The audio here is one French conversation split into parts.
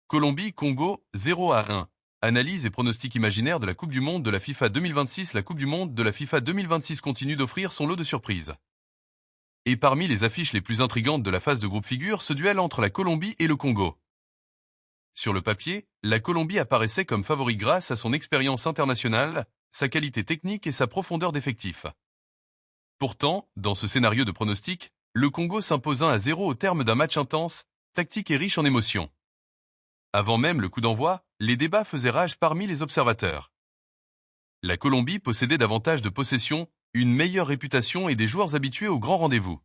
Colombie-Congo 0-1. Analyse et pronostic imaginaire de la Coupe du Monde de la FIFA 2026. La Coupe du Monde de la FIFA 2026 continue d'offrir son lot de surprises. Et parmi les affiches les plus intrigantes de la phase de groupe figure ce duel entre la Colombie et le Congo. Sur le papier, la Colombie apparaissait comme favori grâce à son expérience internationale, sa qualité technique et sa profondeur d'effectif. Pourtant, dans ce scénario de pronostic, le Congo s'impose 1-0 au terme d'un match intense, tactique et riche en émotions. Avant même le coup d'envoi, les débats faisaient rage parmi les observateurs. La Colombie possédait davantage de possession, une meilleure réputation et des joueurs habitués aux grands rendez-vous.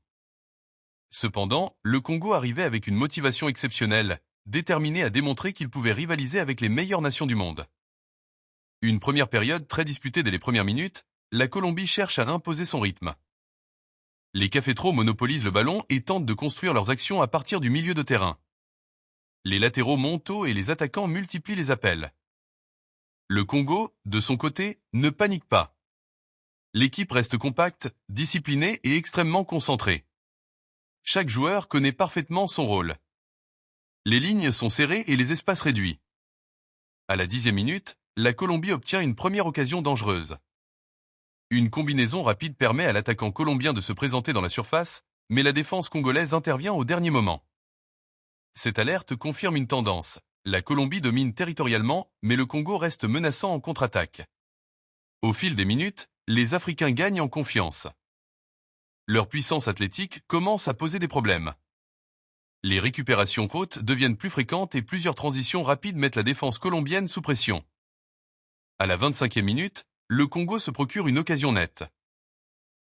Cependant, le Congo arrivait avec une motivation exceptionnelle, déterminé à démontrer qu'il pouvait rivaliser avec les meilleures nations du monde. Une première période très disputée dès les premières minutes, la Colombie cherche à imposer son rythme. Les cafétros monopolisent le ballon et tentent de construire leurs actions à partir du milieu de terrain. Les latéraux montent haut et les attaquants multiplient les appels. Le Congo, de son côté, ne panique pas. L'équipe reste compacte, disciplinée et extrêmement concentrée. Chaque joueur connaît parfaitement son rôle. Les lignes sont serrées et les espaces réduits. À la 10e minute, la Colombie obtient une première occasion dangereuse. Une combinaison rapide permet à l'attaquant colombien de se présenter dans la surface, mais la défense congolaise intervient au dernier moment. Cette alerte confirme une tendance. La Colombie domine territorialement, mais le Congo reste menaçant en contre-attaque. Au fil des minutes, les Africains gagnent en confiance. Leur puissance athlétique commence à poser des problèmes. Les récupérations courtes deviennent plus fréquentes et plusieurs transitions rapides mettent la défense colombienne sous pression. À la 25e minute, le Congo se procure une occasion nette.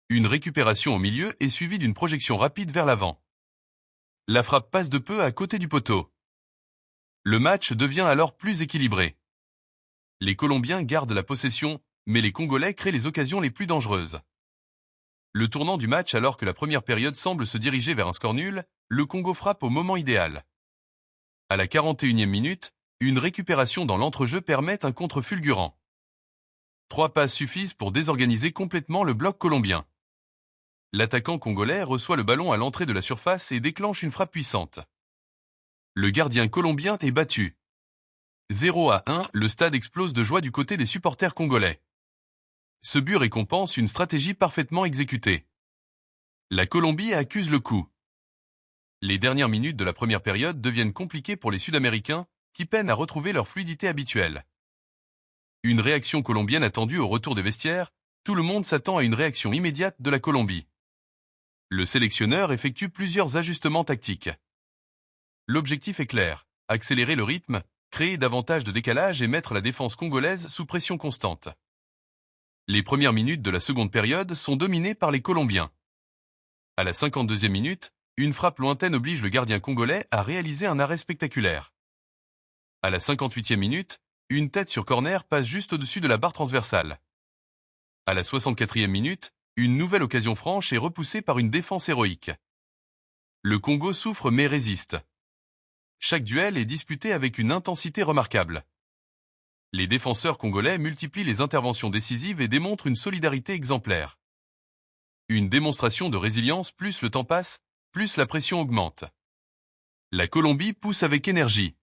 Une récupération au milieu est suivie d'une projection rapide vers l'avant. La frappe passe de peu à côté du poteau. Le match devient alors plus équilibré. Les Colombiens gardent la possession, mais les Congolais créent les occasions les plus dangereuses. Le tournant du match alors que la première période semble se diriger vers un score nul, le Congo frappe au moment idéal. À la 41e minute, une récupération dans l'entrejeu permet un contre fulgurant. 3 passes suffisent pour désorganiser complètement le bloc colombien. L'attaquant congolais reçoit le ballon à l'entrée de la surface et déclenche une frappe puissante. Le gardien colombien est battu. 0-1, le stade explose de joie du côté des supporters congolais. Ce but récompense une stratégie parfaitement exécutée. La Colombie accuse le coup. Les dernières minutes de la première période deviennent compliquées pour les Sud-Américains, qui peinent à retrouver leur fluidité habituelle. Une réaction colombienne attendue au retour des vestiaires, tout le monde s'attend à une réaction immédiate de la Colombie. Le sélectionneur effectue plusieurs ajustements tactiques. L'objectif est clair, accélérer le rythme, créer davantage de décalage et mettre la défense congolaise sous pression constante. Les premières minutes de la seconde période sont dominées par les Colombiens. À la 52e minute, une frappe lointaine oblige le gardien congolais à réaliser un arrêt spectaculaire. À la 58e minute, une tête sur corner passe juste au-dessus de la barre transversale. À la 64e minute, une nouvelle occasion franche est repoussée par une défense héroïque. Le Congo souffre mais résiste. Chaque duel est disputé avec une intensité remarquable. Les défenseurs congolais multiplient les interventions décisives et démontrent une solidarité exemplaire. Une démonstration de résilience, plus le temps passe, plus la pression augmente. La Colombie pousse avec énergie.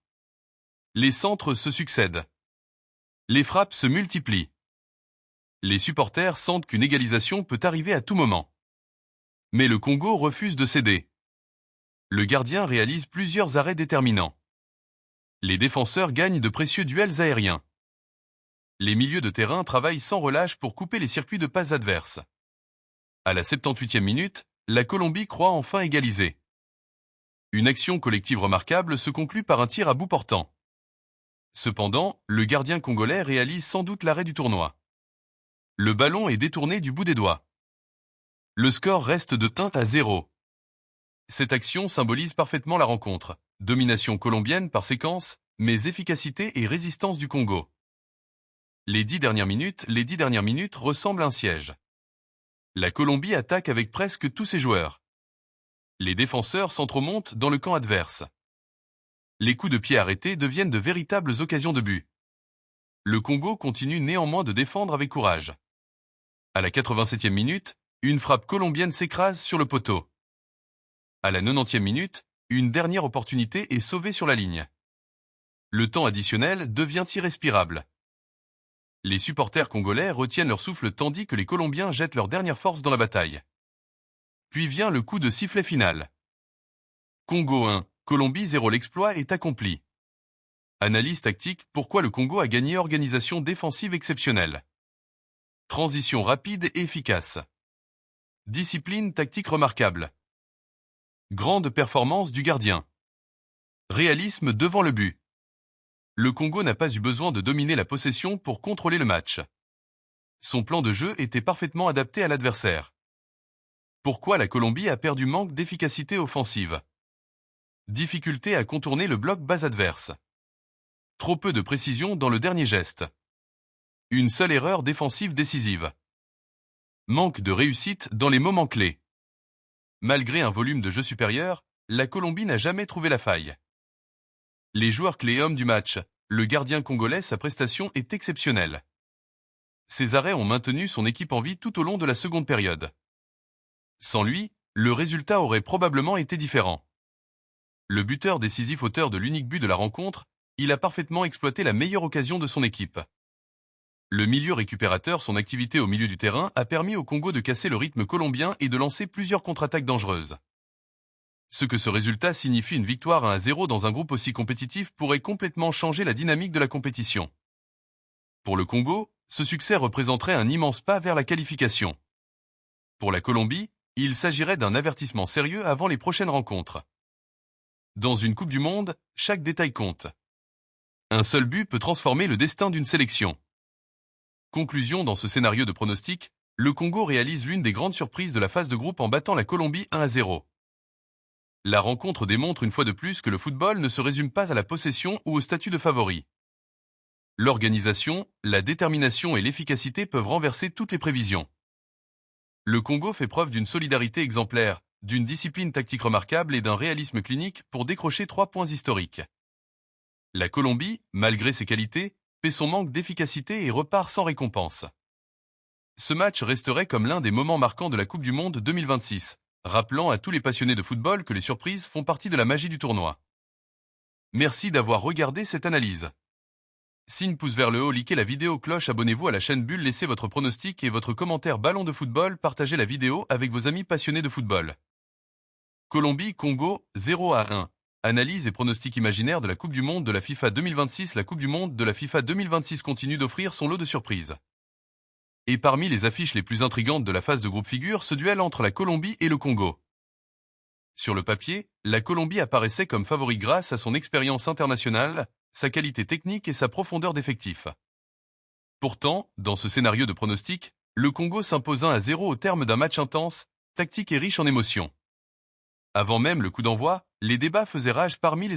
Les centres se succèdent. Les frappes se multiplient. Les supporters sentent qu'une égalisation peut arriver à tout moment. Mais le Congo refuse de céder. Le gardien réalise plusieurs arrêts déterminants. Les défenseurs gagnent de précieux duels aériens. Les milieux de terrain travaillent sans relâche pour couper les circuits de passes adverses. À la 78e minute, la Colombie croit enfin égaliser. Une action collective remarquable se conclut par un tir à bout portant. Cependant, le gardien congolais réalise sans doute l'arrêt du tournoi. Le ballon est détourné du bout des doigts. Le score reste de 1-0. Cette action symbolise parfaitement la rencontre. Domination colombienne par séquence, mais efficacité et résistance du Congo. Les 10 dernières minutes ressemblent à un siège. La Colombie attaque avec presque tous ses joueurs. Les défenseurs s'entremontent dans le camp adverse. Les coups de pied arrêtés deviennent de véritables occasions de but. Le Congo continue néanmoins de défendre avec courage. À la 87e minute, une frappe colombienne s'écrase sur le poteau. À la 90e minute, une dernière opportunité est sauvée sur la ligne. Le temps additionnel devient irrespirable. Les supporters congolais retiennent leur souffle tandis que les Colombiens jettent leur dernière force dans la bataille. Puis vient le coup de sifflet final. Congo 1, Colombie 0. L'exploit est accompli. Analyse tactique, pourquoi le Congo a gagné? Organisation défensive exceptionnelle. Transition rapide et efficace. Discipline tactique remarquable. Grande performance du gardien. Réalisme devant le but. Le Congo n'a pas eu besoin de dominer la possession pour contrôler le match. Son plan de jeu était parfaitement adapté à l'adversaire. Pourquoi la Colombie a perdu? Manque d'efficacité offensive. Difficulté à contourner le bloc bas adverse. Trop peu de précision dans le dernier geste. Une seule erreur défensive décisive. Manque de réussite dans les moments clés. Malgré un volume de jeu supérieur, la Colombie n'a jamais trouvé la faille. Les joueurs clés hommes du match, le gardien congolais, sa prestation est exceptionnelle. Ses arrêts ont maintenu son équipe en vie tout au long de la seconde période. Sans lui, le résultat aurait probablement été différent. Le buteur décisif, auteur de l'unique but de la rencontre, il a parfaitement exploité la meilleure occasion de son équipe. Le milieu récupérateur, son activité au milieu du terrain, a permis au Congo de casser le rythme colombien et de lancer plusieurs contre-attaques dangereuses. Ce que ce résultat signifie, une victoire 1-0 dans un groupe aussi compétitif, pourrait complètement changer la dynamique de la compétition. Pour le Congo, ce succès représenterait un immense pas vers la qualification. Pour la Colombie, il s'agirait d'un avertissement sérieux avant les prochaines rencontres. Dans une Coupe du Monde, chaque détail compte. Un seul but peut transformer le destin d'une sélection. Conclusion: dans ce scénario de pronostic, le Congo réalise l'une des grandes surprises de la phase de groupe en battant la Colombie 1-0. La rencontre démontre une fois de plus que le football ne se résume pas à la possession ou au statut de favori. L'organisation, la détermination et l'efficacité peuvent renverser toutes les prévisions. Le Congo fait preuve d'une solidarité exemplaire, d'une discipline tactique remarquable et d'un réalisme clinique pour décrocher 3 points historiques. La Colombie, malgré ses qualités, paie son manque d'efficacité et repart sans récompense. Ce match resterait comme l'un des moments marquants de la Coupe du Monde 2026, rappelant à tous les passionnés de football que les surprises font partie de la magie du tournoi. Merci d'avoir regardé cette analyse. Signe pouce vers le haut, likez la vidéo, cloche, abonnez-vous à la chaîne Bulle, laissez votre pronostic et votre commentaire ballon de football, partagez la vidéo avec vos amis passionnés de football. Colombie-Congo 0-1. Analyse et pronostic imaginaire de la Coupe du Monde de la FIFA 2026. La Coupe du Monde de la FIFA 2026 continue d'offrir son lot de surprises. Et parmi les affiches les plus intrigantes de la phase de groupe figure ce duel entre la Colombie et le Congo. Sur le papier, la Colombie apparaissait comme favori grâce à son expérience internationale, sa qualité technique et sa profondeur d'effectif. Pourtant, dans ce scénario de pronostic, le Congo s'impose 1-0 au terme d'un match intense, tactique et riche en émotions. Avant même le coup d'envoi, les débats faisaient rage parmi les